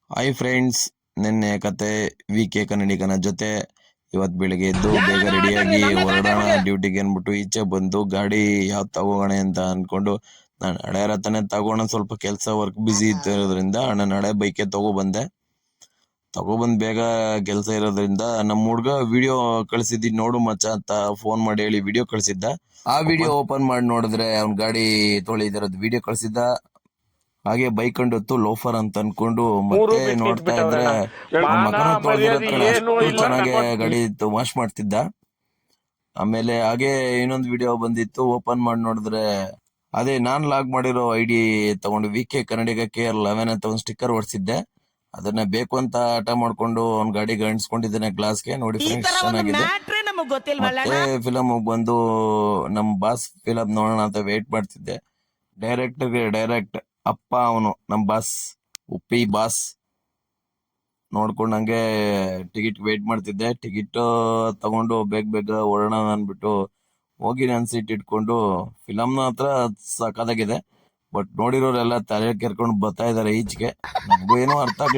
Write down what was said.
Hi friends, ನಿನ್ನೆ ಕತೆ VK ಕನ್ನಡಿಗನ ಜೊತೆ ಇವತ್ತು ಬೆಳಿಗ್ಗೆ ಎದ್ದು ಬೇಗ ರೆಡಿಯಾಗಿ ಹೊರಡೋಣ ಡ್ಯೂಟಿಗೆ ಅಂದ್ಬಿಟ್ಟು ಈಚೆ ಬಂದು ಗಾಡಿ ಯಾವ್ದು ತಗೋಣ ಅಂತ ಅನ್ಕೊಂಡು ನಾನು ಹಳೆ ರಥನೇ ತಗೋಣ, ಸ್ವಲ್ಪ ಕೆಲಸ ವರ್ಕ್ ಬ್ಯುಸಿ ಇರೋದ್ರಿಂದ ನಾನು ಹಳೆ ಬೈಕೆ ತಗೊಬಂದ್ ಬೇಗ ಕೆಲಸ ಇರೋದ್ರಿಂದ ನಮ್ಮ ಹುಡ್ಗ ವಿಡಿಯೋ ಕಳಿಸಿದ್ದು ನೋಡು ಮಚ್ಚ ಅಂತ ಫೋನ್ ಮಾಡಿ ಹೇಳಿ ವಿಡಿಯೋ ಕಳಿಸಿದ್ದ. ಆ ವಿಡಿಯೋ ಓಪನ್ ಮಾಡಿ ನೋಡಿದ್ರೆ ಅವ್ನ ಗಾಡಿ ತೊಳಿದಿರೋದು ವಿಡಿಯೋ ಕಳಿಸಿದ್ದ. ಹಾಗೆ ಬೈಕ್ ಹೊತ್ತು ಲೋಫರ್ ಅಂತ ಅನ್ಕೊಂಡು ಮತ್ತೆ ನೋಡ್ತಾ ಇದ್ರೆ ಮಗನ ತೊಳೆದಿರೋ ಕಡೆ ಅಷ್ಟು ಚೆನ್ನಾಗಿ ಗಾಡಿ ವಾಶ್ ಮಾಡ್ತಿದ್ದ. ಆಮೇಲೆ ಹಾಗೆ ಇನ್ನೊಂದು ವಿಡಿಯೋ ಬಂದಿತ್ತು, ಓಪನ್ ಮಾಡಿ ನೋಡಿದ್ರೆ ಅದೇ ನಾನ್ ಲಾಗ್ ಮಾಡಿರೋ ಐಡಿ ತಗೊಂಡು ವಿ.ಕೆ ಕನ್ನಡಿಗ KR11 ಅಂತ ಒಂದು ಸ್ಟಿಕ್ಕರ್ ಹೊಡ್ಸಿದ್ದೆ. ಅದನ್ನ ಬೇಕು ಅಂತ ಆಟ ಮಾಡ್ಕೊಂಡು ಅವ್ನ ಗಾಡಿಗೆ ಅಂಟಿಸ್ಕೊಂಡಿದ್ದಾನೆ ಗ್ಲಾಸ್ಗೆ. ನೋಡಿ ಫ್ರೆಂಡ್ಸ್, ಚೆನ್ನಾಗಿದೆ. ಮತ್ತೆ ಫಿಲಮ್ ಬಂದು ನಮ್ ಬಾಸ್ ಫಿಲಮ್ ನೋಡೋಣ ಅಂತ ವೇಟ್ ಮಾಡ್ತಿದ್ದೆ. ಡೈರೆಕ್ಟ್ ಅಪ್ಪ ಅವನು ನಮ್ ಬಾಸ್, ಉಪ್ಪಿ ಬಾಸ್. ನೋಡ್ಕೊಂಡು ಹಂಗೆ ಟಿಕೆಟ್ ವೇಟ್ ಮಾಡ್ತಿದ್ದೆ. ಟಿಕೆಟ್ ತಗೊಂಡು ಬೇಗ ಹೊರಡೋಣ ಅಂದ್ಬಿಟ್ಟು ಹೋಗಿ ನನ್ನ ಸೀಟ್ ಇಟ್ಕೊಂಡು ಫಿಲಮ್ನ ಹತ್ರ ಸಖತ್ತಾಗಿದೆ. ಬಟ್ ನೋಡಿರೋರೆಲ್ಲ ತಲೆ ಕೆರ್ಕೊಂಡು ಬರ್ತಾ ಇದಾರೆ ಈಚೆಗೆ. ನನಗೂ ಏನೋ ಅರ್ಥ ಆಗ್ಲಿಲ್ಲ.